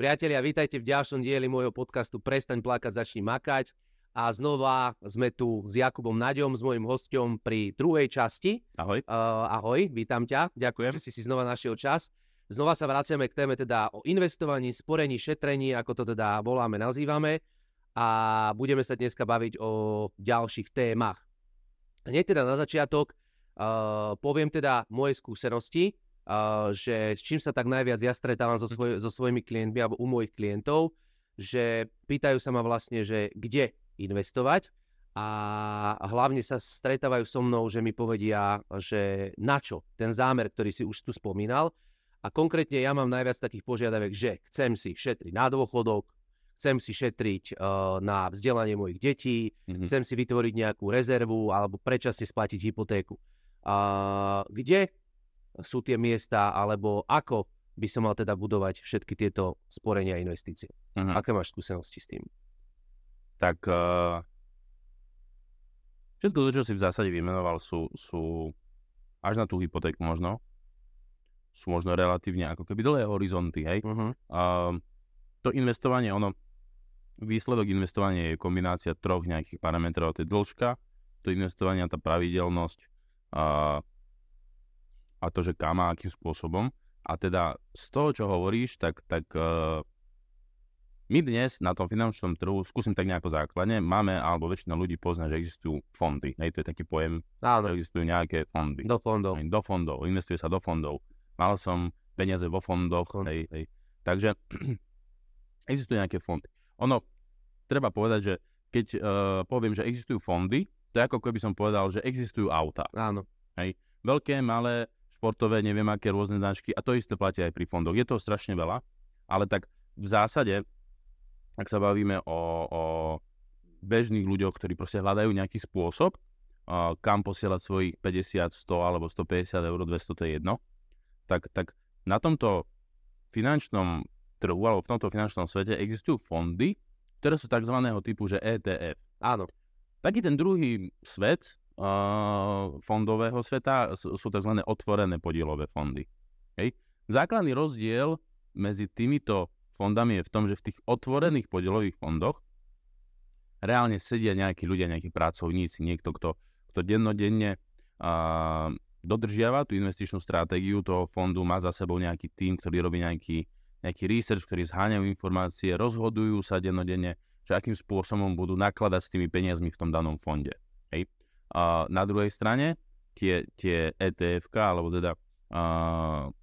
Priatelia, vítajte v ďalšom dieli môjho podcastu Prestaň plakať, začni makať. A znova sme tu s Jakubom Naďom, s mojím hosťom pri druhej časti. Ahoj. Ahoj, vítam ťa. Ďakujem, že si znova našiel čas. Znova sa vraciame k téme teda o investovaní, sporení, šetrení, ako to teda voláme, nazývame. A budeme sa dneska baviť o ďalších témach. Hneď teda na začiatok poviem teda moje skúsenosti, že s čím sa tak najviac ja stretávam so svojimi klientmi alebo u mojich klientov, že pýtajú sa ma vlastne, že kde investovať a hlavne sa stretávajú so mnou, že mi povedia, že na čo ten zámer, ktorý si už tu spomínal, a konkrétne ja mám najviac takých požiadaviek, že chcem si šetriť na dôchodok, chcem si šetriť na vzdelanie mojich detí, chcem si vytvoriť nejakú rezervu alebo predčasne splatiť hypotéku. Kde sú tie miesta, alebo ako by som mal teda budovať všetky tieto sporenia a investície? Aké máš skúsenosti s tým? Tak všetko to, čo si v zásade vymenoval, sú až na tú hypotéku možno. Sú možno relatívne ako keby dlhé horizonty, hej? To investovanie, výsledok investovania je kombinácia troch nejakých parametrov. To je dĺžka, to investovanie, tá pravidelnosť a to, že kam a akým spôsobom. A teda z toho, čo hovoríš, tak my dnes na tom finančnom trhu, skúsim tak nejako základne, máme, alebo väčšina ľudí pozná, že existujú fondy. Hej, to je taký pojem, že existujú nejaké fondy. Do fondov. Hej, do fondov, investuje sa do fondov. Mal som peniaze vo fondoch, hej. Takže existujú nejaké fondy. Treba povedať, že keď poviem, že existujú fondy, to je ako keby som povedal, že existujú auta. Áno. Hej. Veľké, malé, športové, neviem aké rôzne značky a to isté platí aj pri fondoch. Je to strašne veľa, ale tak v zásade, ak sa bavíme o bežných ľuďoch, ktorí proste hľadajú nejaký spôsob, kam posielať svojich 50, 100 alebo 150 eur, 200, to je jedno, tak na tomto finančnom trhu alebo v tomto finančnom svete existujú fondy, ktoré sú takzvaného typu, že ETF. Áno. Taký ten druhý svet fondového sveta sú tzv. Otvorené podielové fondy. Hej. Základný rozdiel medzi týmito fondami je v tom, že v tých otvorených podielových fondoch reálne sedia nejakí ľudia, nejakí pracovníci, niekto, kto dennodenne dodržiava tú investičnú stratégiu toho fondu, má za sebou nejaký tím, ktorý robí nejaký research, ktorý zháňajú informácie, rozhodujú sa dennodenne, že akým spôsobom budú nakladať s tými peniazmi v tom danom fonde. Hej. Na druhej strane tie ETF-ka, alebo teda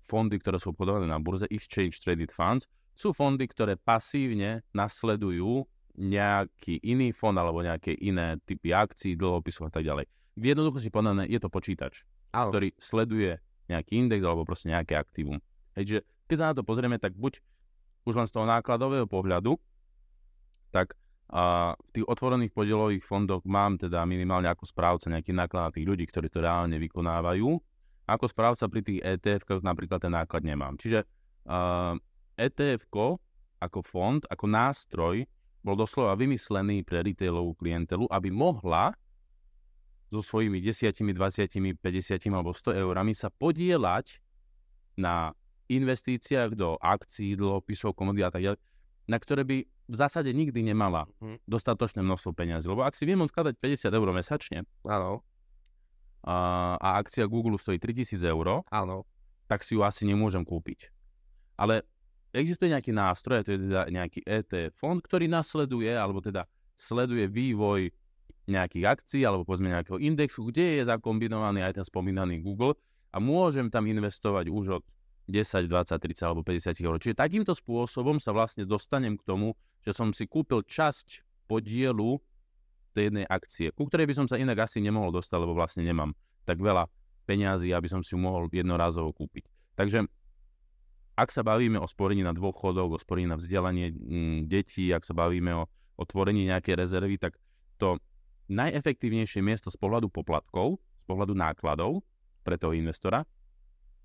fondy, ktoré sú obchodované na burze, Exchange Traded Funds, sú fondy, ktoré pasívne nasledujú nejaký iný fond alebo nejaké iné typy akcií, dlhopisov a tak ďalej. V jednoduchosti povedané je to počítač, ktorý sleduje nejaký index alebo proste nejaké aktívum. Takže keď sa na to pozrieme, tak buď už len z toho nákladového pohľadu, tak v tých otvorených podielových fondoch mám teda minimálne ako správca nejaký náklad na tých ľudí, ktorí to reálne vykonávajú. Ako správca pri tých ETF-kách napríklad ten náklad nemám. Čiže ETF-ko ako fond, ako nástroj bol doslova vymyslený pre retailovú klientelu, aby mohla so svojimi 10, 20, 50 alebo 100 eurami sa podieľať na investíciách do akcií, dlhopisov, komodít a tak ďalej, na ktoré by v zásade nikdy nemala dostatočné množstvo peniazy. Lebo ak si viem odkladať 50 eur mesačne, áno, a akcia Google stojí 3000 eur, áno, tak si ju asi nemôžem kúpiť. Ale existuje nejaký nástroj, to je teda nejaký ETF fond, ktorý nasleduje, alebo teda sleduje vývoj nejakých akcií, alebo povedzme nejakého indexu, kde je zakombinovaný aj ten spomínaný Google a môžem tam investovať už od 10, 20, 30 alebo 50 eur. Čiže takýmto spôsobom sa vlastne dostanem k tomu, že som si kúpil časť podielu tej jednej akcie, ku ktorej by som sa inak asi nemohol dostať, lebo vlastne nemám tak veľa peňazí, aby som si ju mohol jednorázovo kúpiť. Takže ak sa bavíme o sporení na dôchodok, o sporení na vzdelanie detí, ak sa bavíme o tvorení nejakej rezervy, tak to najefektívnejšie miesto z pohľadu poplatkov, z pohľadu nákladov pre toho investora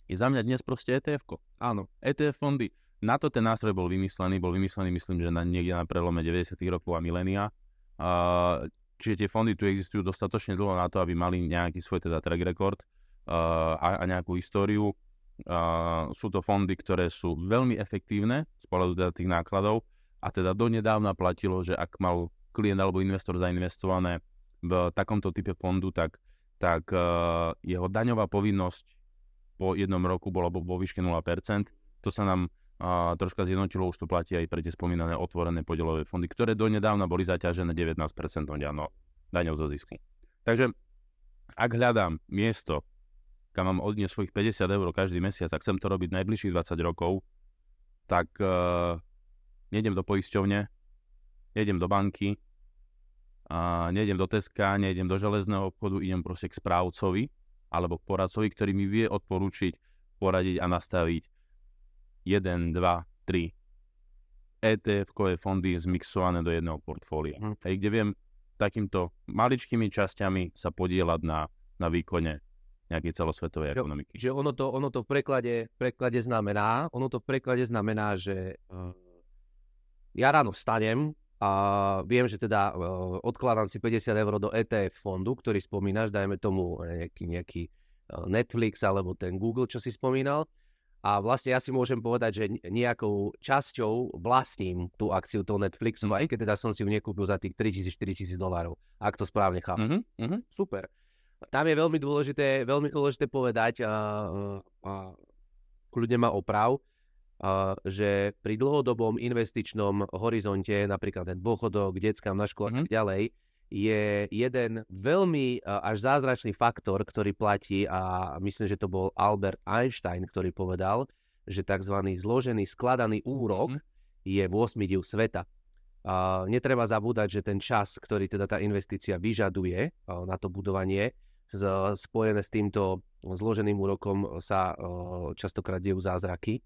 je za mňa dnes proste ETF-ko. Áno, ETF fondy. Na to ten nástroj bol vymyslený, myslím, že niekde na prelome 90. rokov a milénia. Čiže tie fondy tu existujú dostatočne dlho na to, aby mali nejaký svoj teda track record a nejakú históriu. sú to fondy, ktoré sú veľmi efektívne z pohľadu teda tých nákladov a teda donedávna platilo, že ak mal klient alebo investor zainvestované v takomto type fondu, tak jeho daňová povinnosť po jednom roku bola vo výške 0%. To sa nám troška zjednotilo, už to platí aj pre tie spomínané otvorené podielové fondy, ktoré donedávna boli zaťažené 19% daňou zo zisku. Takže ak hľadám miesto, kam mám odniesť svojich 50 eur každý mesiac a chcem to robiť najbližších 20 rokov, tak nejdem do poisťovne, nejdem do banky, nejdem do Teska, nejdem do železného obchodu, idem proste k správcovi alebo k poradcovi, ktorý mi vie odporúčiť, poradiť a nastaviť 1, 2, 3 ETF-kové fondy zmixované do jedného portfólia. Kde viem takýmto maličkými časťami sa podieľať na výkone nejakej celosvetovej ekonomiky. Že ono to v preklade znamená, že ja ráno vstanem a viem, že teda odkladám si 50 eur do ETF fondu, ktorý spomínaš, dajme tomu nejaký Netflix alebo ten Google, čo si spomínal. A vlastne ja si môžem povedať, že nejakou časťou vlastním tú akciu toho Netflixu, aj keď teda som si ju nekúpil za tých $3,000-4,000, ak to správne chápem. Super. Tam je veľmi dôležité povedať, kľudne ma oprav, že pri dlhodobom investičnom horizonte, napríklad ten dôchodok, detskám na škole a tak ďalej, je jeden veľmi až zázračný faktor, ktorý platí a myslím, že to bol Albert Einstein, ktorý povedal, že tzv. Zložený, skladaný úrok je 8 div sveta. Netreba zabúdať, že ten čas, ktorý teda tá investícia vyžaduje na to budovanie, spojené s týmto zloženým úrokom sa častokrát dejú zázraky.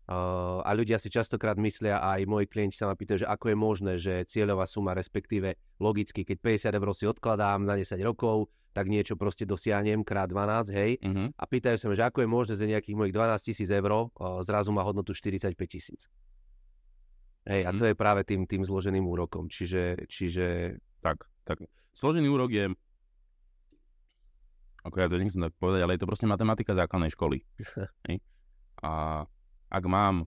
A ľudia si častokrát myslia, a aj moji klienti sa ma pýtajú, že ako je možné, že cieľová suma, respektíve logicky, keď 50 eur si odkladám na 10 rokov, tak niečo proste dosiahnem krát 12, hej. A pýtajú sa ma, že ako je možné, že nejakých mojich 12 000 eur zrazu má hodnotu 45 000. Hej, a to je práve tým zloženým úrokom. Čiže... Tak. Zložený úrok je, ako ja to nechcem tak povedať, ale je to proste matematika základnej školy. A ak mám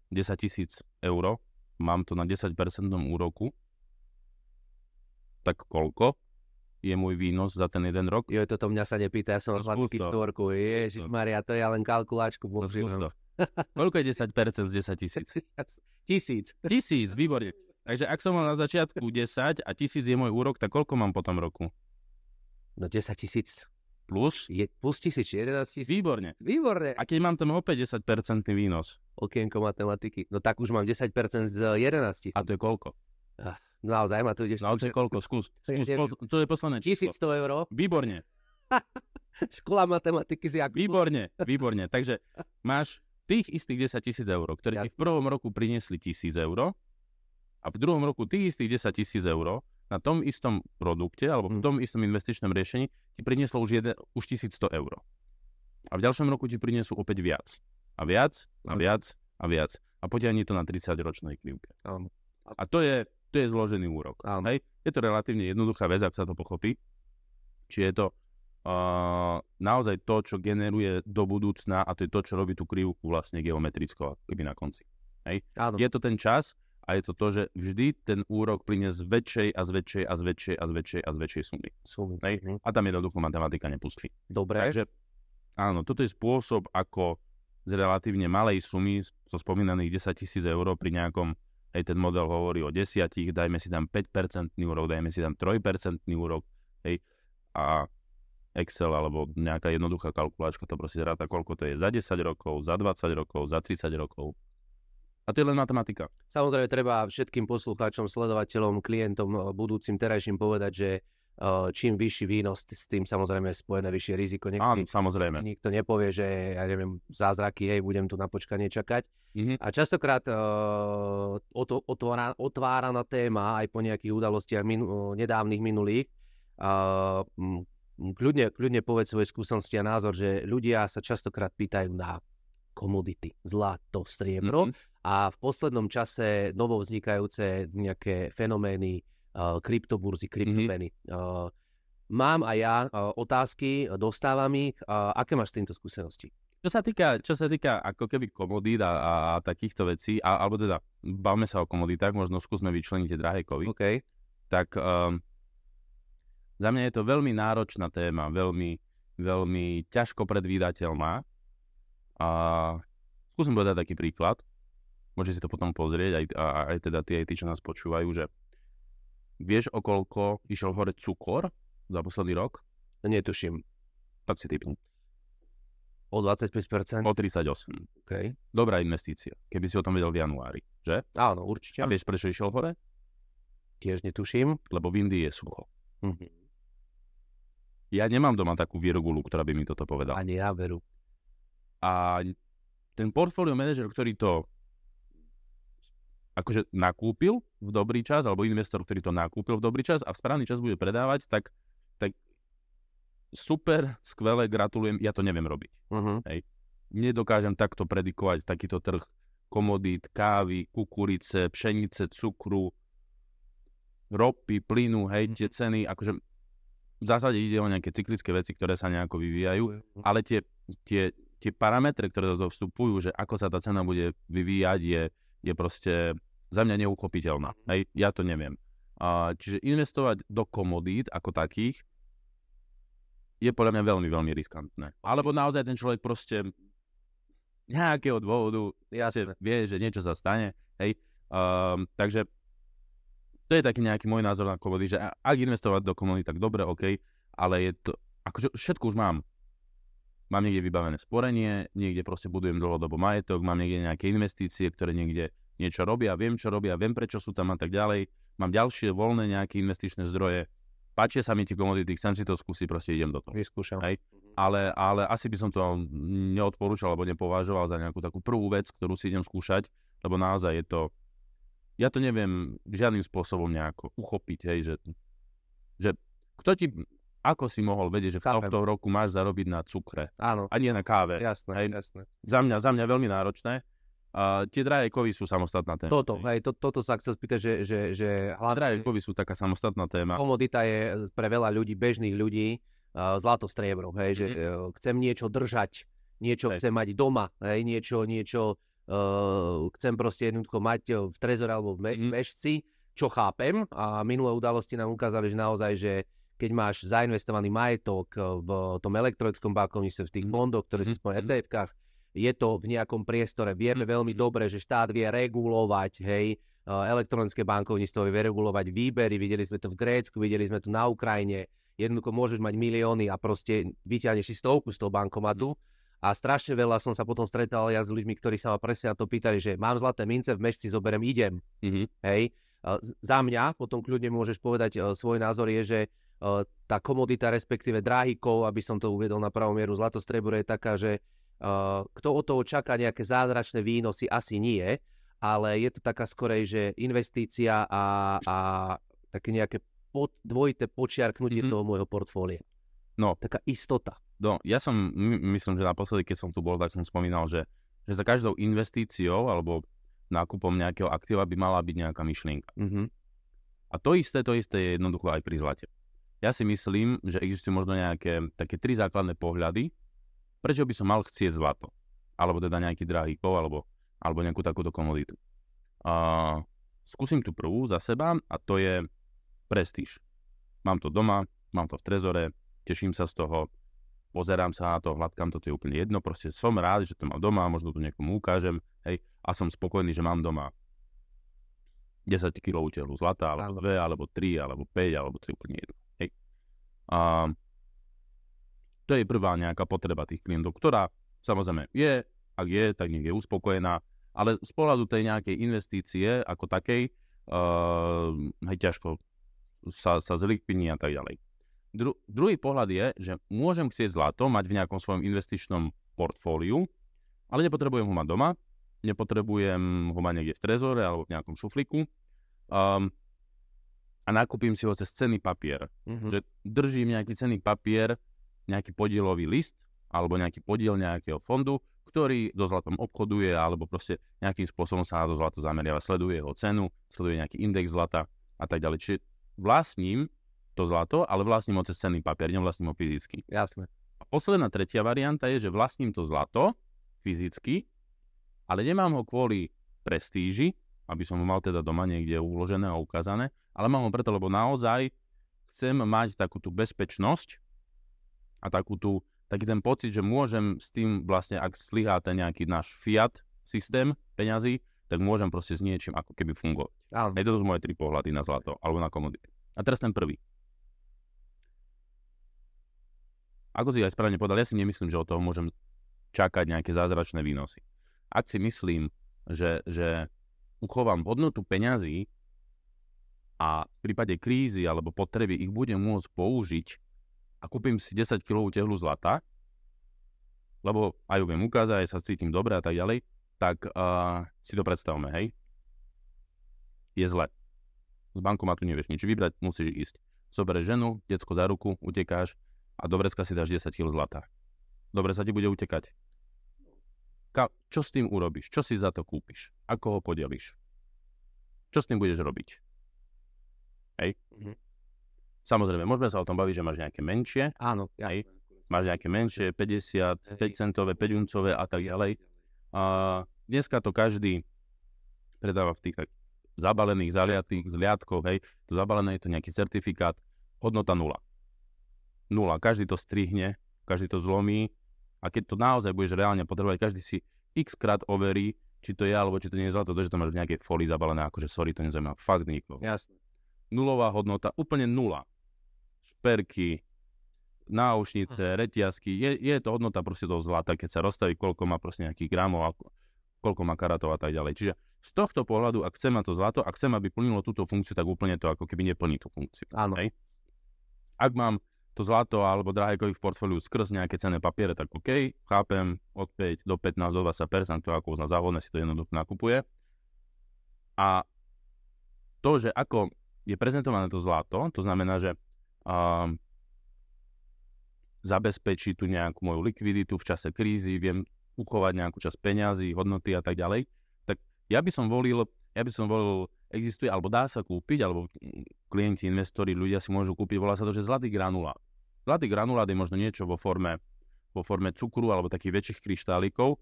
10 000 eur, mám to na 10% úroku, tak koľko je môj výnos za ten jeden rok? Jo, toto mňa sa nepýta, ja som z matky štvorku. Ježišmaria, to je len kalkulačku. Koľko je 10% z 10 000? 1000, výborne. Takže ak som mal na začiatku 10 a 1000 je môj úrok, tak koľko mám potom roku? No 10 000. Plus 1000, 11 000. Výborne. Výborne. A keď mám tam opäť 10% výnos? Okienko matematiky. No tak už mám 10% z 11 000. A to je koľko? Naozaj ma tu ideš... No to je koľko? Skús. To je posledné číslo. 1100 eur. Výborne. Škola matematiky z Jakub. Výborne. Takže máš tých istých 10 000 eur, ktoré ti v prvom roku priniesli 1000 eur a v druhom roku tých istých 10 000 eur na tom istom produkte alebo v tom istom investičnom riešení ti prinieslo už 1100 eur. A v ďalšom roku ti priniesú opäť viac. A viac. A potiahni to na 30-ročnej krivke. A to je zložený úrok. Hej? Je to relatívne jednoduchá vec, ak sa to pochopí. Či je to naozaj to, čo generuje do budúcna, a to je to, čo robí tú krivku vlastne geometricko, keby na konci. Hej? Je to ten čas a je to to, že vždy ten úrok plynie z väčšej a z väčšej sumy. A tam jednoducho matematika nepustí. Dobre. Takže áno, toto je spôsob, ako z relatívne malej sumy, zo spomínaných 10 000 eur pri nejakom, aj ten model hovorí o 10, dajme si tam 5% úrok, dajme si tam 3% úrok, hej, a Excel alebo nejaká jednoduchá kalkulačka to proste zráta, koľko to je za 10 rokov, za 20 rokov, za 30 rokov. A to je len matematika. Samozrejme, treba všetkým poslucháčom, sledovateľom, klientom, budúcim, terajším povedať, že čím vyšší výnos, s tým samozrejme je spojené vyššie riziko. Áno, samozrejme. Nikto nepovie, že ja neviem, zázraky, hej, budem tu na počkanie čakať. A častokrát otváraná téma aj po nejakých udalostiach nedávnych minulých. Kľudne povedz svoje skúsenosti a názor, že ľudia sa častokrát pýtajú na komodity, zlato, striebro a v poslednom čase novovznikajúce nejaké fenomény, kryptoburzy, kryptomeny. Mám aj ja otázky, dostávam ich. Aké máš s týmto skúsenosti? Čo sa týka ako keby komodít a takýchto vecí, alebo teda bavme sa o komoditách, možno skúsme vyčleniť tie drahé kovy, OK. tak za mňa je to veľmi náročná téma, veľmi, veľmi ťažko predvídateľná. A skúsim povedať taký príklad, môžete si to potom pozrieť, aj teda tí, čo nás počúvajú, že vieš, o koľko išiel hore cukor za posledný rok? Netuším. Tak si typnú. O 25%? O 38. OK. Dobrá investícia, keby si o tom vedel v januári, že? Áno, určite. A vieš, prečo išiel hore? Tiež netuším. Lebo v Indii je sucho. Mhm. Ja nemám doma takú virgulu, ktorá by mi toto povedala. Ani ja veru. A ten portfólio manažer, ktorý to akože nakúpil v dobrý čas, alebo investor, ktorý to nakúpil v dobrý čas a v správny čas bude predávať, tak super, skvelé, gratulujem, ja to neviem robiť. Hej. Nedokážem takto predikovať takýto trh komodít, kávy, kukurice, pšenice, cukru, ropy, plynu, hej, tie ceny, akože v zásade ide o nejaké cyklické veci, ktoré sa nejako vyvíjajú, ale tie parametre, ktoré do toho vstupujú, že ako sa tá cena bude vyvíjať, je proste za mňa neuchopiteľná. Hej, ja to neviem. Čiže investovať do komodít ako takých je podľa mňa veľmi, veľmi riskantné. Alebo naozaj ten človek proste nejakého dôvodu vie, že niečo sa stane. Hej. Takže to je taký nejaký môj názor na komodity, že ak investovať do komodít, tak dobre, OK, ale je to, akože všetko už mám. Mám niekde vybavené sporenie, niekde proste budujem dlhodobo majetok, mám niekde nejaké investície, ktoré niekde niečo robia, viem, čo robia, viem, prečo sú tam a tak ďalej. Mám ďalšie voľné nejaké investičné zdroje. Páčia sa mi tie komodity, chcem si to skúsiť, proste idem do toho. Vyskúšam. Hej. Ale asi by som to neodporúčal, alebo nepovažoval za nejakú takú prvú vec, ktorú si idem skúšať, lebo naozaj je to, ja to neviem žiadnym spôsobom nejako uchopiť, hej, že kto ti, ako si mohol vedieť, že v tohto roku máš zarobiť na cukre. Áno. A nie na káve. Jasné, hej. jasné. Za mňa veľmi náročné. Tie drahé kovy sú samostatná téma. Toto sa chcel spýtať, že hlavne drahé kovy sú taká samostatná téma. Komodita je pre veľa ľudí, bežných ľudí, zlato striebro, hej, že chcem niečo držať, niečo chcem mať doma, hej, niečo chcem proste jednoducho mať v trezore alebo v mešci, čo chápem, a minulé udalosti nám ukázali, že naozaj, že keď máš zainvestovaný majetok v tom elektronickom bankovníctve, v tých fondoch, ktoré si spomenul, ETF-kách, je to v nejakom priestore. Vieme veľmi dobre, že štát vie regulovať, hej, elektronické bankovníctvo vie regulovať výbery, videli sme to v Grécku, videli sme to na Ukrajine. Jednoducho môžeš mať milióny a proste vyťahneš si 100 z toho bankomatu. A strašne veľa som sa potom stretal ja s ľuďmi, ktorí sa ma presne na to pýtali, že mám zlaté mince, v mešci zoberiem, idem. Hej. Za mňa, potom kľudne môžeš povedať svoj názor, je, že tá komodita, respektíve drahý kov, aby som to uviedol na pravú mieru, zlato striebro je taká, že kto od toho čaká nejaké zázračné výnosy, asi nie, ale je to taká skorej, že investícia a také nejaké dvojité počiarknutie toho môjho portfólia. No. Taká istota. No, ja som, myslím, že naposledy, keď som tu bol, tak som spomínal, že za každou investíciou alebo nákupom nejakého aktíva by mala byť nejaká myšlienka. A to isté je jednoducho aj pri zlate. Ja si myslím, že existujú možno nejaké také 3 základné pohľady, prečo by som mal chcieť zlato, alebo teda nejaký drahý kov, alebo nejakú takúto komoditu. Skúsim tú prvú za seba a to je prestíž. Mám to doma, mám to v trezore, teším sa z toho, pozerám sa na to, hladkám to, je úplne jedno, proste som rád, že to mám doma, možno to niekomu ukážem, hej, a som spokojný, že mám doma 10 kg tehlu zlata, alebo 2, alebo 3, alebo 5, alebo 3, úplne jedno. Hej. To je prvá nejaká potreba tých klientov, ktorá samozrejme je, ak je, tak nech je uspokojená, ale z pohľadu tej nejakej investície ako takej, hej, ťažko sa zlikvidní a tak ďalej. Druhý pohľad je, že môžem chcieť zlato mať v nejakom svojom investičnom portfóliu, ale nepotrebujem ho mať doma, nepotrebujem ho mať niekde v trezore alebo v nejakom šuflíku a nakúpim si ho cez cenný papier. Že držím nejaký cenný papier, nejaký podielový list alebo nejaký podiel nejakého fondu, ktorý so zlatom obchoduje alebo proste nejakým spôsobom sa na to zlato zameriava, sleduje jeho cenu, sleduje nejaký index zlata a tak ďalej. Čiže vlastním to zlato, ale vlastním ho cez cenný papier, nevlastním ho fyzicky. Jasné. A posledná tretia varianta je, že vlastním to zlato fyzicky, ale nemám ho kvôli prestíži, aby som ho mal teda doma niekde uložené a ukázané, ale mám ho preto, lebo naozaj chcem mať takú tú bezpečnosť a taký ten pocit, že môžem s tým vlastne, ak zlyhá ten nejaký náš fiat systém peňazí, tak môžem proste s niečím ako keby fungovať. Je to moje 3 pohľady na zlato alebo na komodity. A teraz ten prvý. Ako si aj správne povedal, ja si nemyslím, že od toho môžem čakať nejaké zázračné výnosy. Ak si myslím, že uchovám hodnotu peňazí a v prípade krízy alebo potreby ich budem môcť použiť a kúpim si 10 kg tehlu zlata, lebo aj ju viem ukázať, aj sa cítim dobre a tak ďalej, tak si to predstavme, hej. Je zle. Z bankomatu nevieš nič vybrať, musíš ísť. Zoberieš ženu, decko za ruku, utekáš a do vrecka si dáš 10 kg zlata. Dobre sa ti bude utekať. Čo s tým urobíš? Čo si za to kúpiš? Ako ho podeliš? Čo s tým budeš robiť? Hej? Samozrejme, môžeme sa o tom baviť, že máš nejaké menšie. Áno. Hej? Máš nejaké menšie, 50, 5 centové, 5 uncové a tak ďalej. A dneska to každý predáva v tých tak zabalených, zaliatých, zliadkov, hej. To zabalené je to nejaký certifikát, hodnota 0. Každý to strihne, každý to zlomí a keď to naozaj budeš reálne potrebovať, každý si x krát overí, či to je alebo či to nie je zlato, to, že to máš v nejakej folii zabalené, akože sorry, to nezaujíma fakt nikoho. Jasne. Nulová hodnota, úplne 0. Šperky, náušnice, reťazky, je to hodnota proste toho zlata, keď sa rozstaví, koľko má proste nejakých gramov, koľko má karatov a tak ďalej. Čiže z tohto pohľadu, ak chcem mať to zlato, ak chcem, aby plnilo túto funkciu, tak úplne to ako keby neplní tú funkciu. Áno. Hej? Ak mám to zlato alebo drahé kovy v portfóliu skrz nejaké cenné papiere, tak OK, chápem, od 5 do 15 do 20%, to ako na závodne si to jednoducho nakupuje. A to, že ako je prezentované to zlato, to znamená, že zabezpečí tu nejakú moju likviditu v čase krízy, viem uchovať nejakú časť peňazí, hodnoty a tak ďalej, tak ja by som volil, existuje, alebo dá sa kúpiť, alebo klienti, investori, ľudia si môžu kúpiť, volá sa to, že zlatý granulát. Zlatý granulát je možno niečo vo forme cukru alebo takých väčších kryštálikov,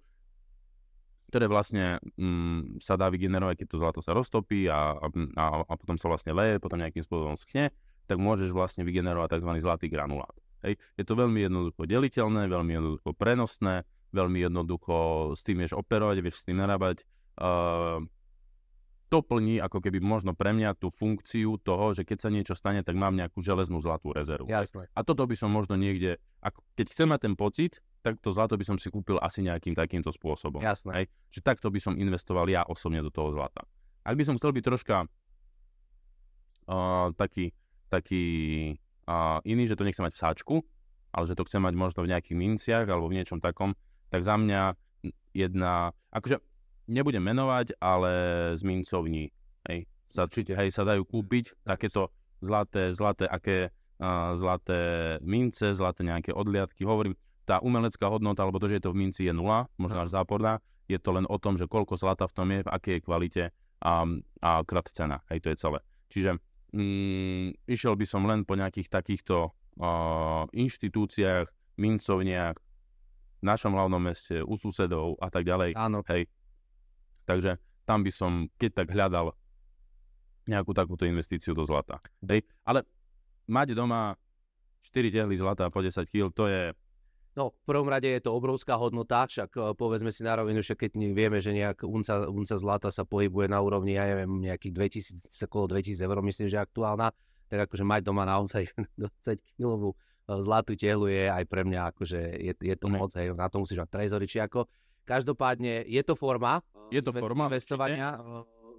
ktoré vlastne sa dá vygenerovať, keď to zlato sa roztopí a potom sa vlastne leje, potom nejakým spôsobom schne, tak môžeš vlastne vygenerovať tzv. Zlatý granulát. Hej. Je to veľmi jednoducho deliteľné, veľmi jednoducho prenosné, veľmi jednoducho s tým vieš operovať, vieš s tým narábať. To plní ako keby možno pre mňa tú funkciu toho, že keď sa niečo stane, tak mám nejakú železnú zlatú rezervu. Jasné. A toto by som možno niekde, keď chcem mať ten pocit, tak to zlato by som si kúpil asi nejakým takýmto spôsobom. Jasné. Hej? Že takto by som investoval ja osobne do toho zlata. Ak by som chcel byť troška taký iný, že to nechcem mať v sáčku, ale že to chcem mať možno v nejakých minciach alebo v niečom takom, tak za mňa akože nebudem menovať, ale z mincovní, sa dajú kúpiť takéto zlaté mince, zlaté nejaké odliadky. Hovorím, tá umelecká hodnota, alebo to, že je to v minci, je 0, možno až záporná. Je to len o tom, že koľko zlata v tom je, v akej kvalite a krát cena. Hej, to je celé. Čiže išiel by som len po nejakých takýchto inštitúciách, mincovniach, v našom hlavnom meste, u susedov a tak ďalej. Áno. Hej. Takže tam by som, keď tak hľadal nejakú takúto investíciu do zlata. Hej. Ale mať doma 4 tehly zlata po 10 kg, to je... No, v prvom rade je to obrovská hodnota, však povedzme si na rovinu, že keď vieme, že nejak unca zlata sa pohybuje na úrovni, ja neviem, nejakých 2000, okolo 2000 eur, myslím, že aktuálna, tak akože mať doma naozaj 20 kilovú zlatú tehlu je aj pre mňa, akože je to moc, hej, na to musíš mať trezory, či ako. Každopádne je to forma investovania.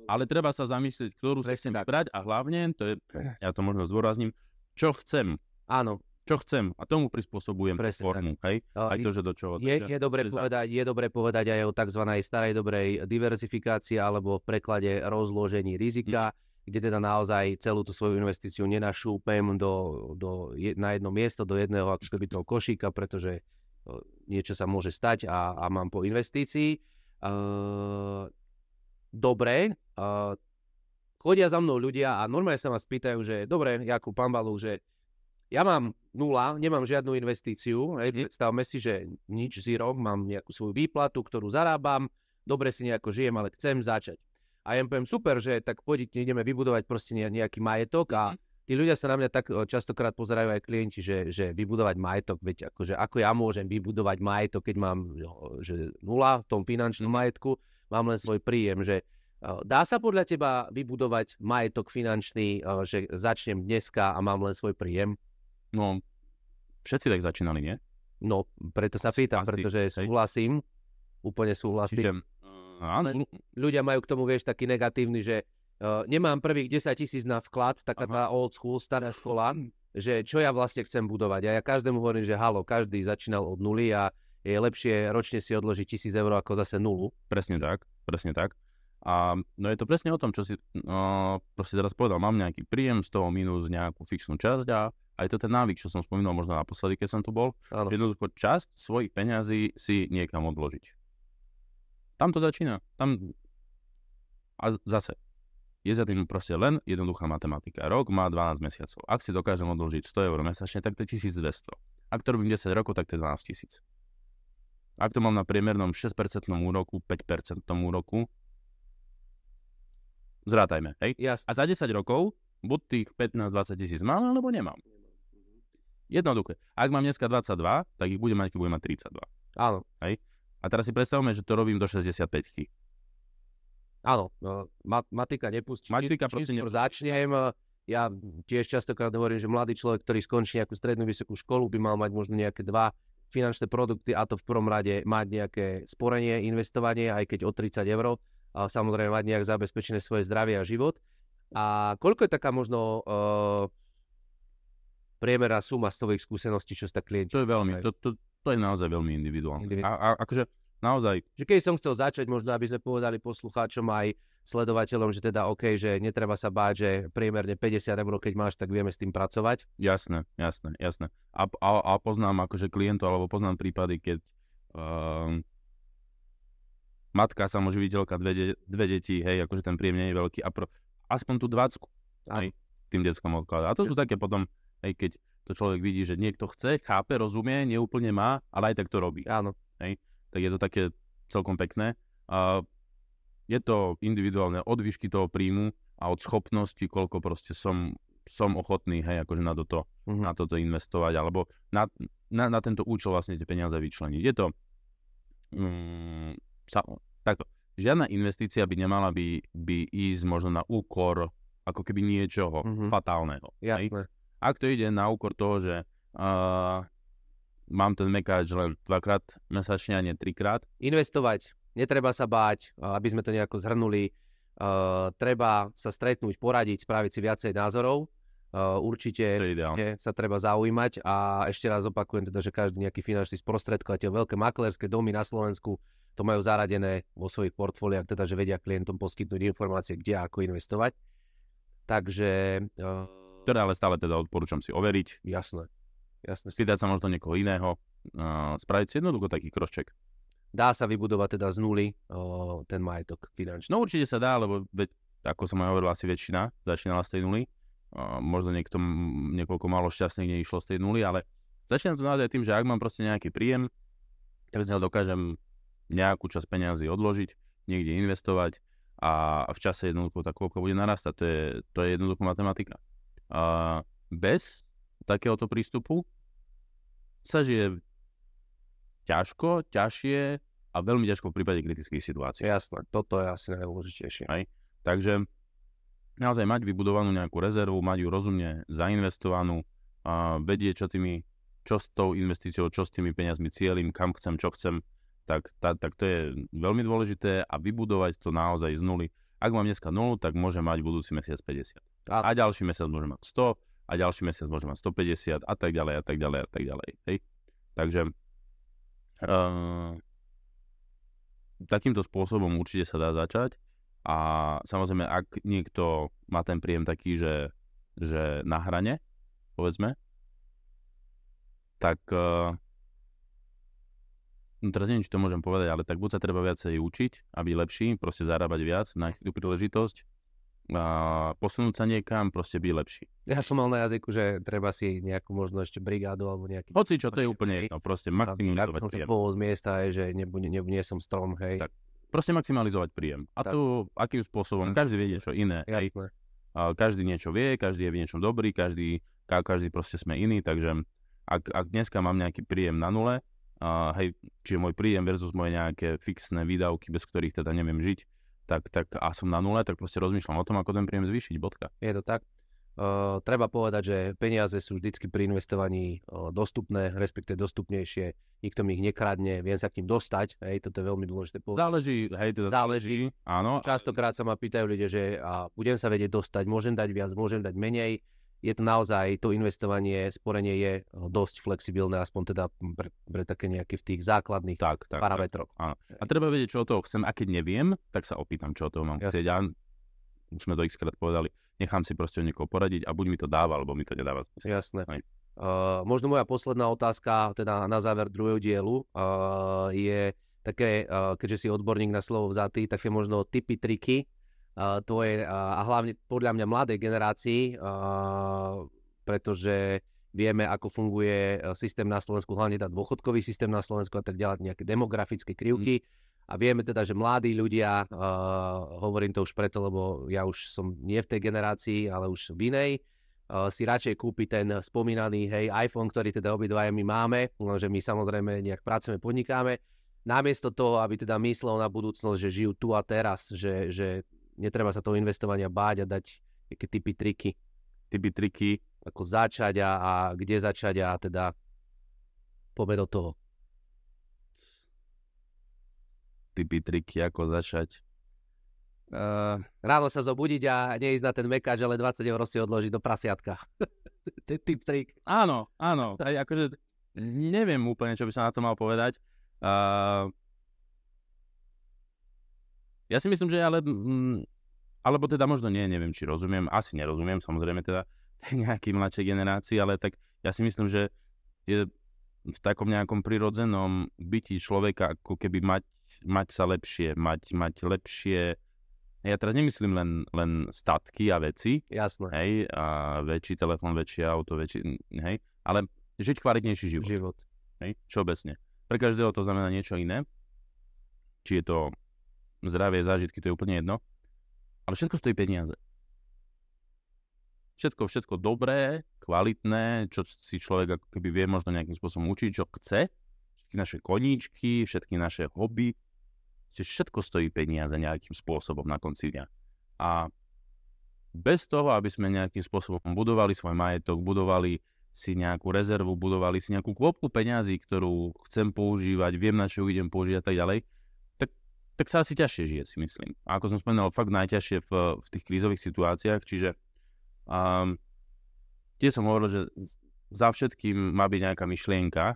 Ale treba sa zamyslieť, ktorú si chcem brať a hlavne, to je, ja to možno zdôrazním, čo chcem. Áno. Čo chcem a tomu prispôsobujem formu, hej? Aj to, že do čoho. Je dobre povedať aj o tzv. Starej dobrej diverzifikácii alebo v preklade rozložení rizika, kde teda naozaj celú tú svoju investíciu nenašúpem na jedno miesto, do jedného ako keby toho košíka, pretože niečo sa môže stať a mám po investícii. Dobre, chodia za mnou ľudia a normálne sa ma spýtajú, že dobre, Jakub Pambalu, že ja mám nula, nemám žiadnu investíciu, predstavme si, že nič, zero, mám nejakú svoju výplatu, ktorú zarábam, dobre si nejako žijem, ale chcem začať. A ja poviem, super, že tak poďte, ideme vybudovať proste nejaký majetok a tí ľudia sa na mňa tak častokrát pozerajú aj klienti, že vybudovať majetok, veď akože ako ja môžem vybudovať majetok, keď mám že nula v tom finančnom majetku, mám len svoj príjem, že dá sa podľa teba vybudovať majetok finančný, že začnem dneska a mám len svoj príjem? No, všetci tak začínali, nie? No, preto sa pýtam, pretože súhlasím, úplne súhlasím. Áno. Ľudia majú k tomu, vieš, taký negatívny, že nemám prvých 10 000 na vklad, taká tá old school, stará škola, že čo ja vlastne chcem budovať. A ja každému hovorím, že halo, každý začínal od nuly a je lepšie ročne si odložiť 1,000 eur ako zase nulu. Presne tak. A no je to presne o tom, čo si proste teraz povedal. Mám nejaký príjem, z toho minus nejakú fixnú časť a aj to ten návyk, čo som spomínal možno naposledy, keď som tu bol, že jednoducho časť svojich peňazí si niekam odložiť. Tam to začína. A zase, je za tým proste len jednoduchá matematika. Rok má 12 mesiacov. Ak si dokážem odložiť 100 eur mesačne, tak to je 1200. Ak to robím 10 rokov, tak to je 12 000. Ak to mám na priemernom 6% úroku, 5% úroku, zrátajme, hej? Jasne. A za 10 rokov buď tých 15-20 tisíc mám, alebo nemám. Jednoduché. Ak mám dneska 22, tak ich budem mať, keď budem mať 32. Áno. Hej? A teraz si predstavme, že to robím do 65-ky. Áno, matika nepustí. Matika proste začnem. Ja tiež častokrát hovorím, že mladý človek, ktorý skončí nejakú strednú vysokú školu, by mal mať možno nejaké 2 finančné produkty, a to v prvom rade mať nejaké sporenie, investovanie, aj keď o 30 eur. A samozrejme mať nejak zabezpečené svoje zdravie a život. A koľko je taká možno priemerná suma z tvojich skúseností, čo sa klienti? To je veľmi, to je naozaj veľmi individuálne. A akože naozaj... Že keď som chcel začať, možno aby sme povedali poslucháčom aj sledovateľom, že teda OK, že netreba sa báť, že priemerne 50 eur, keď máš, tak vieme s tým pracovať. Jasné. A poznám akože klientov, alebo poznám prípady, keď matka, samoživiteľka, dve deti, hej, akože ten príjem nie je veľký a aspoň tú 20 aj tým deckom odkladá. A to sú také potom, hej, keď to človek vidí, že niekto chce, chápe, rozumie, neúplne má, ale aj tak to robí. Áno. Hej, tak je to také celkom pekné. Je to individuálne od výšky toho príjmu a od schopnosti, koľko proste som ochotný, hej, akože na toto investovať, alebo na tento účel vlastne tie peniaze vyčleniť. Je to takto. Žiadna investícia by nemala by ísť možno na úkor ako keby niečoho fatálneho. Jasné. Ak to ide na úkor toho, že mám ten mekáč len 2-krát mesačne a nie 3-krát. Investovať. Netreba sa báť, aby sme to nejako zhrnuli. Treba sa stretnúť, poradiť, spraviť si viacej názorov. Určite sa treba zaujímať a ešte raz opakujem teda, že každý nejaký finančný sprostredkovateľ, veľké maklerské domy na Slovensku to majú zaradené vo svojich portfóliách, teda že vedia klientom poskytnúť informácie, kde a ako investovať. Takže... Ktoré ale stále teda odporúčam si overiť. Jasné. Spýtať sa možno niekoho iného. Spraviť si jednoducho taký crosscheck. Dá sa vybudovať teda z nuly ten majetok finančný? No určite sa dá, lebo ako som aj hovoril, asi väčšina začínala z tej nuly. Možno niekoľko málo šťastných neišlo z tej nuly, ale začínam to naozaj tým, že ak mám proste nejaký príjem, tak z neho dokážem nejakú časť peniazy odložiť, niekde investovať a v čase jednoducho tá koľko bude narastať. To je jednoducho matematika. Bez takéhoto prístupu sa žije ťažšie a veľmi ťažko v prípade kritických situácií. Jasné, toto je asi najdôležitejšie. Takže naozaj mať vybudovanú nejakú rezervu, mať ju rozumne zainvestovanú, vedieť, čo s tou investíciou, čo s tými peniazmi cieľim, kam chcem, čo chcem, tak to je veľmi dôležité a vybudovať to naozaj z nuly. Ak mám dneska 0, tak môžem mať budúci mesiac 50. A ďalší mesiac môžem mať 100 a ďalší mesiac môžem mať 150 a tak ďalej. Hej? Takže takýmto spôsobom určite sa dá začať a samozrejme, ak niekto má ten príjem taký, že na hrane, povedzme, tak teraz neviem, či to môžem povedať, ale tak buď sa treba viacej učiť, aby lepší, proste zarábať viac, nájsť tú príležitosť, posunúť sa niekam, proste byť lepší. Ja som mal na jazyku, že treba si nejakú možno ešte brigádu alebo nejaký... Hoci čo, to je úplne jedno, proste maximalizovať som sa príjem. pohol z miesta, že nie som strom, hej. Tak, proste maximalizovať príjem. A to akým spôsobom, každý vie niečo iné, hej. Každý niečo vie, každý je v niečom dobrý, každý proste sme iný, takže ak dneska mám nejaký príjem na nule, čiže môj príjem versus moje nejaké fixné výdavky, bez ktorých teda neviem žiť, tak a som na nule, tak proste rozmýšľam o tom, ako ten príjem zvýšiť, bodka. Je to tak. Treba povedať, že peniaze sú vždycky pri investovaní dostupné, respektive dostupnejšie. Nikto mi ich nekradne, viem sa k ním dostať, hej, toto je veľmi dôležité povedať. Záleží, áno. Častokrát sa ma pýtajú ľudia, že budem sa vedieť dostať, môžem dať viac, môžem dať menej. Je to naozaj, to investovanie, sporenie je dosť flexibilné, aspoň teda pre také nejaké v tých základných parametroch. Áno. A treba vedieť, čo od toho chcem, a keď neviem, tak sa opýtam, čo od toho mám chcieť. A už sme to x-krát povedali, nechám si proste niekoho poradiť a buď mi to dáva, alebo mi to nedáva. Jasné. Možno moja posledná otázka, teda na záver druhého dielu, je také, keďže si odborník na slovo vzatý, také možno tipy, triky, tvoje a hlavne podľa mňa mladej generácii, pretože vieme, ako funguje systém na Slovensku, hlavne tá dôchodkový systém na Slovensku a tak ďalej, nejaké demografické krivky. A vieme teda, že mladí ľudia, hovorím to už preto, lebo ja už som nie v tej generácii, ale už v inej, si radšej kúpi ten spomínaný iPhone, ktorý teda obidvaja my máme, že my samozrejme nejak pracujeme, podnikáme, namiesto toho, aby teda myslel na budúcnosť, že žijú tu a teraz, že netreba sa toho investovania báť a dať nejaké tipy, triky, ako začať a kde začať a teda poďme do toho. Tipy, triky, ako začať. Ráno sa zobudiť a neísť na ten mekáč, ale 20 eur si odložiť do prasiatka. Tip, trik. Áno. Aj akože neviem úplne, čo by som na to mal povedať. Ja si myslím, že alebo teda možno neviem, či rozumiem, asi nerozumiem, samozrejme teda nejaký mladšej generácii, ale tak ja si myslím, že je v takom nejakom prirodzenom byti človeka, ako keby mať sa lepšie, mať lepšie, ja teraz nemyslím len statky a veci, jasné, hej, a väčší telefón, väčšie auto, hej, ale žiť kvalitnejší život. Hej, všeobecne. Pre každého to znamená niečo iné, či je to zdravie, zážitky, to je úplne jedno. Ale všetko stojí peniaze. Všetko dobré, kvalitné, čo si človek ako keby vie možno nejakým spôsobom učiť, čo chce. Všetky naše koníčky, všetky naše hobby. Všetko stojí peniaze nejakým spôsobom na konci dňa. A bez toho, aby sme nejakým spôsobom budovali svoj majetok, budovali si nejakú rezervu, budovali si nejakú kvopku peňazí, ktorú chcem používať, viem, na čo idem používať a tak ďalej, tak sa asi ťažšie žije, si myslím. A ako som spomínal, fakt najťažšie v tých krízových situáciách, čiže tiež som hovoril, že za všetkým má byť nejaká myšlienka.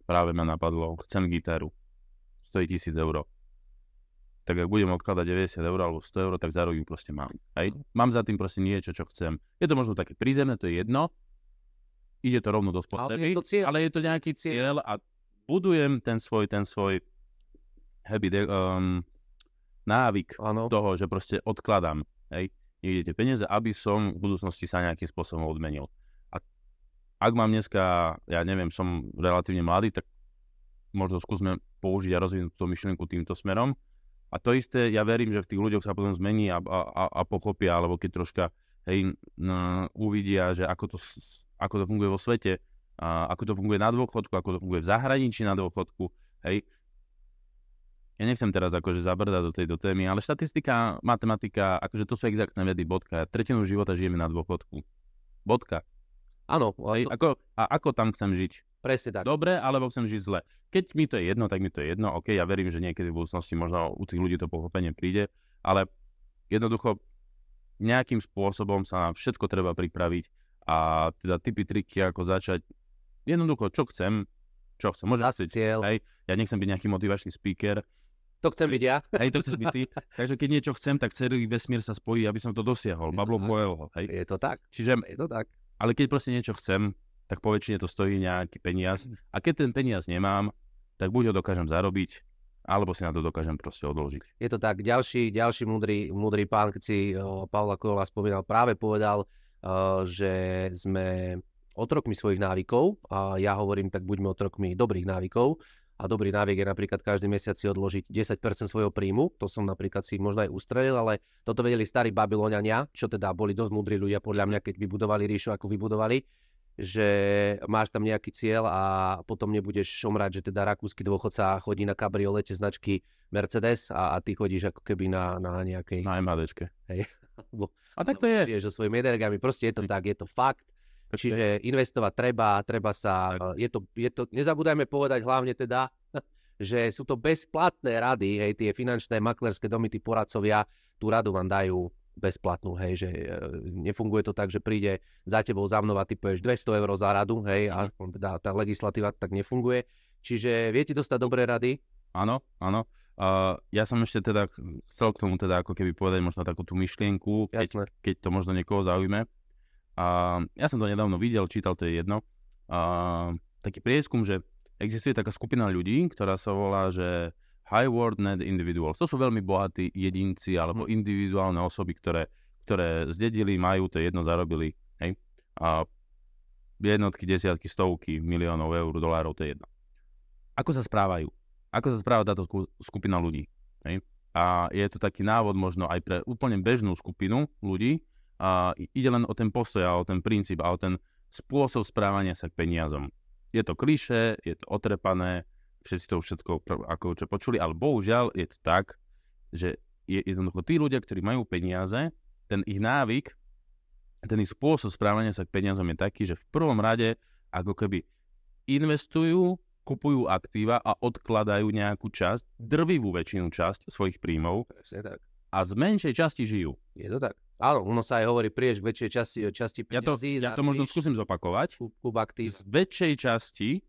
Práve ma napadlo, chcem gitaru, stojí 1000 eur. Tak ak budem odkladať 90 eur alebo 100 eur, tak za rok ju proste mám. Hej? Mám za tým proste niečo, čo chcem. Je to možno také prízemné, to je jedno. Ide to rovno do spotreby, ale je to nejaký cieľ a budujem ten svoj habit, návyk toho, že proste odkladám, hej, niekde tie peniaze, aby som v budúcnosti sa nejakým spôsobom odmenil. A ak mám dneska, ja neviem, som relatívne mladý, tak možno skúsme použiť a rozvinúť tú myšlienku týmto smerom. A to isté, ja verím, že v tých ľuďoch sa potom zmení a pochopia, alebo keď troška uvidia, že ako to funguje vo svete, ako to funguje na dôchodku, ako to funguje v zahraničí na dôchodku, hej. Ja nechcem teraz akože zabrdať do tejto témy, ale štatistika, matematika, akože to sú exaktné vedy, bodka. Tretinu života žijeme na dôchodku. Bodka. Áno. Hej, ako tam chcem žiť? Presne tak. Dobre, alebo chcem žiť zle. Keď mi to je jedno, tak mi to je jedno. OK, ja verím, že niekedy v budúcnosti možno u tých ľudí to pochopenie príde, ale jednoducho nejakým spôsobom sa na všetko treba pripraviť a teda tipy, triky, ako začať. Jednoducho, čo chcem. Môže asi cieľ. Hej, ja nechcem byť nejaký motivačný speaker. To chcem byť ja. Hej, to chceš byť ty. Takže keď niečo chcem, tak celý vesmír sa spojí, aby som to dosiahol. Pablo Coelho, hej. Je to tak. Čiže, je to tak. Ale keď proste niečo chcem, tak poväčšine to stojí nejaký peniaz. A keď ten peniaz nemám, tak buď ho dokážem zarobiť, alebo si na to dokážem proste odložiť. Je to tak, ďalší múdry pán, keď si Pavla Kojola spomínal, práve povedal, že sme otrokmi svojich návykov a ja hovorím, tak buďme otrokmi dobrých návykov. A dobrý návyk je napríklad každý mesiac si odložiť 10% svojho príjmu. To som napríklad si možno aj ustrelil, ale toto vedeli starí Babyloniania, čo teda boli dosť múdri ľudia podľa mňa, keď vybudovali ríšu, ako vybudovali, že máš tam nejaký cieľ a potom nebudeš šomrať, že teda rakúsky dôchodca chodí na kabriolete značky Mercedes a ty chodíš ako keby na nejakej... Na MHDčke. Hej. A tak to je. Žiješ so svojimi energiami, proste je to tak, je to fakt. Čiže investovať treba sa, je to, nezabúdajme povedať hlavne teda, že sú to bezplatné rady, hej, tie finančné maklerské domy, tí poradcovia, tú radu vám dajú bezplatnú, hej, že nefunguje to tak, že príde za tebou za mnou a ty povieš 200 € za radu, hej, a teda tá legislatíva tak nefunguje. Čiže viete dostať dobré rady? Áno. Ja som ešte teda chcel k tomu teda ako keby povedať možno takú tú myšlienku, keď to možno niekoho zaujme. Ja som to nedávno videl, čítal, to je jedno. Taký prieskum, že existuje taká skupina ľudí, ktorá sa volá, že High World Net Individuals. To sú veľmi bohatí jedinci alebo individuálne osoby, ktoré zdedili, majú, to jedno zarobili. Hej? Jednotky, desiatky, stovky miliónov eur, dolárov, to je jedno. Ako sa správajú? Ako sa správa táto skupina ľudí? Hej? A je to taký návod možno aj pre úplne bežnú skupinu ľudí. Ide len o ten postoj a o ten princíp a o ten spôsob správania sa k peniazom. Je to klišé, je to otrepané, všetci to už všetko ako čo počuli, ale bohužiaľ je to tak, že jednoducho tí ľudia, ktorí majú peniaze, ten ich návyk, ten ich spôsob správania sa k peniazom je taký, že v prvom rade ako keby investujú, kupujú aktíva a odkladajú nejakú časť, drvivú väčšinu časť svojich príjmov. Presne tak. A z menšej časti žijú. Je to tak. Áno, ono sa aj hovorí prieš k väčšej časti peňazí. Ja to možno skúsim zopakovať. Kúp aktív. Z väčšej časti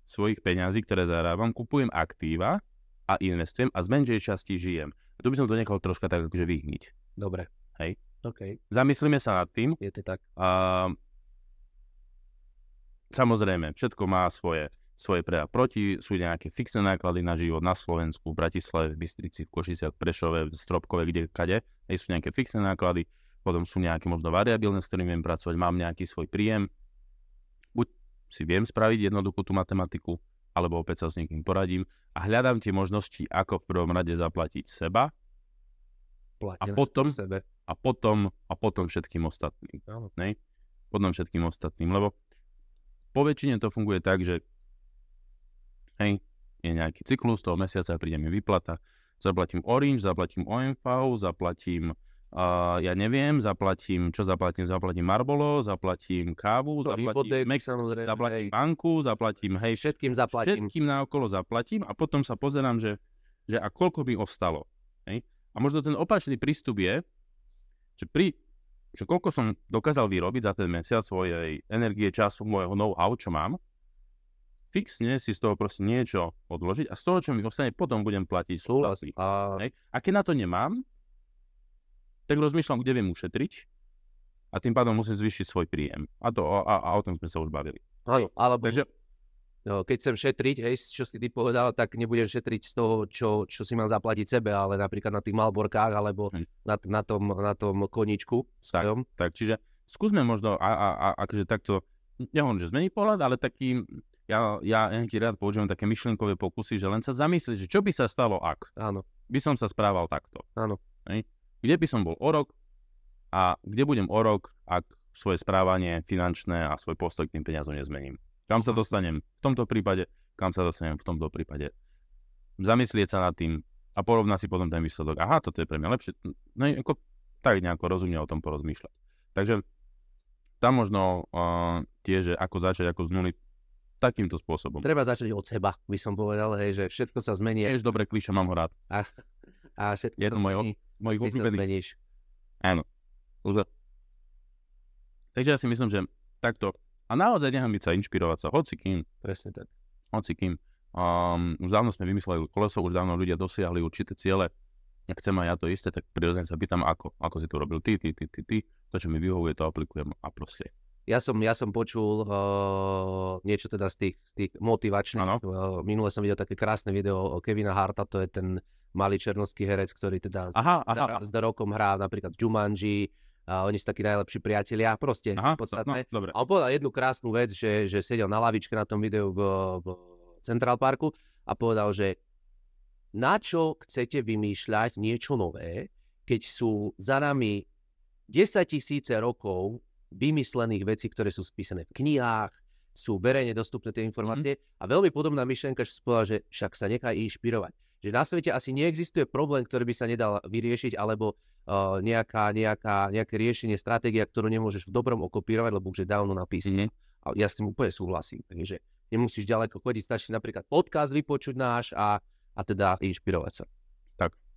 svojich peňazí, ktoré zarábam, kupujem aktíva a investujem a z menšej časti žijem. A tu by som to nechal troška tak akože vyhniť. Dobre. Hej. OK. Zamyslíme sa nad tým. Je to tak. Samozrejme, všetko má svoje pre a proti, sú nejaké fixné náklady na život na Slovensku, v Bratislave, v Bystrici, v Košiciach, v Prešove, v Stropkove, kade. Sú nejaké fixné náklady, potom sú nejaké možno variabilné, s ktorými viem pracovať, mám nejaký svoj príjem. Buď si viem spraviť jednoduchú tú matematiku, alebo opäť sa s niekým poradím a hľadám tie možnosti, ako v prvom rade zaplatiť seba a potom všetkým ostatným. Potom všetkým ostatným, lebo po väčšine to funguje tak, že hej, je nejaký cyklus toho mesiaca, príde mi výplata, zaplatím Orange, zaplatím OMV, zaplatím, ja neviem, zaplatím Marlboro, zaplatím kávu, zaplatím banku, zaplatím, hej, všetkým naokolo zaplatím a potom sa pozerám, že a koľko mi ostalo. Hej? A možno ten opačný prístup je, že koľko som dokázal vyrobiť za ten mesiac svojej energie, času, môjho know-how, čo mám, fixne si z toho proste niečo odložiť a z toho, čo mi ostane, potom budem platiť súhlasy. A keď na to nemám, tak rozmýšľam, kde viem ušetriť a tým pádom musím zvýšiť svoj príjem. A o tom sme sa už bavili. Áno, alebo keď chcem šetriť, hej, čo si ty povedal, tak nebudem šetriť z toho, čo si mám zaplatiť sebe, ale napríklad na tých Malborkách alebo na tom koníčku. Tak, čiže skúsme možno akože takto, nehovorím, že zmeniť pohľad, ale taký. Ja nejaký rád používam také myšlienkové pokusy, že len sa zamyslieť, že čo by sa stalo, ak by som sa správal takto. Áno. Kde by som bol o rok a kde budem o rok, ak svoje správanie finančné a svoj postoj k tým peniazom nezmením. Kam sa dostanem v tomto prípade, kam sa dostanem v tomto prípade. Zamyslieť sa nad tým a porovnať si potom ten výsledok. Aha, toto je pre mňa lepšie. No tak nejako rozumne o tom porozmýšľať. Takže tam možno tiež, ako začať, ako z nuly, takýmto spôsobom. Treba začať od seba, by som povedal, hej, že všetko sa zmení. Jež dobre klíše, mám ho rád. A všetko jedno mojich obľúbených. Áno. Takže ja si myslím, že takto. A naozaj nehambiť sa, inšpirovať sa hocikým. Presne tak. Hocikým. Už dávno sme vymysleli koleso, už dávno ľudia dosiahli určité ciele. Ak chcem aj ja to isté, tak prirodzene sa pýtam, ako si to robil ty. To, čo mi vyhovuje, to aplikujem a proste Ja som počul niečo teda z tých motivačných. Minule som videl také krásne video o Kevina Harta, to je ten malý černovský herec, ktorý teda s The Rockom hrá napríklad Jumanji, oni sú takí najlepší priatelia, proste podstatné. No, a on povedal jednu krásnu vec, že sedel na lavičke na tom videu v Central Parku a povedal, že na čo chcete vymýšľať niečo nové, keď sú za nami 10 000 rokov vymyslených vecí, ktoré sú spísané v knihách, sú verejne dostupné tie informácie. A veľmi podobná myšlienka, že si povedal, že však sa nechaj inšpirovať. Že na svete asi neexistuje problém, ktorý by sa nedal vyriešiť, alebo nejaké riešenie, stratégia, ktorú nemôžeš v dobrom okopírovať, lebo už je dávno napísané. A ja s tým úplne súhlasím. Takže nemusíš ďaleko chodiť, stačí napríklad podcast vypočuť náš a teda inšpirovať sa.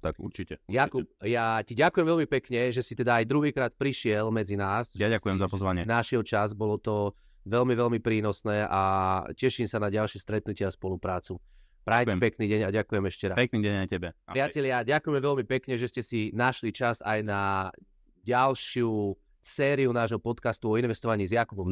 Tak určite. Jakub, ja ti ďakujem veľmi pekne, že si teda aj druhýkrát prišiel medzi nás. Ja ďakujem za pozvanie. Našiel čas, bolo to veľmi, veľmi prínosné a teším sa na ďalšie stretnutia a spoluprácu. Prajte pekný deň a ďakujem ešte raz. Pekný deň aj tebe. Priatelia, ďakujeme veľmi pekne, že ste si našli čas aj na ďalšiu sériu nášho podcastu o investovaní s Jakubom.